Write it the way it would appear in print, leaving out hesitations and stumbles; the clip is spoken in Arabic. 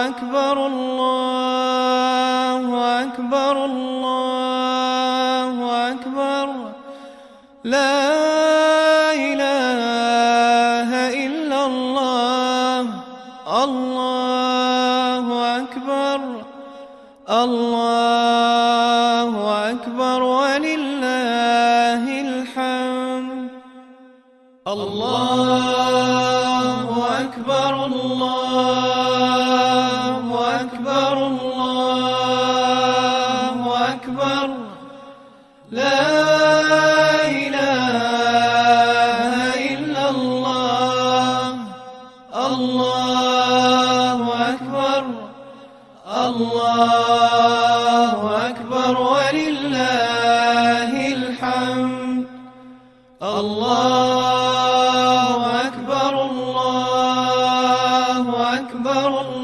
أكبر الله أكبر الله أكبر لا إله إلا الله الله أكبر الله أكبر ولله الحمد الله أكبر الله أكبر الله أكبر لا إله إلا الله الله أكبر الله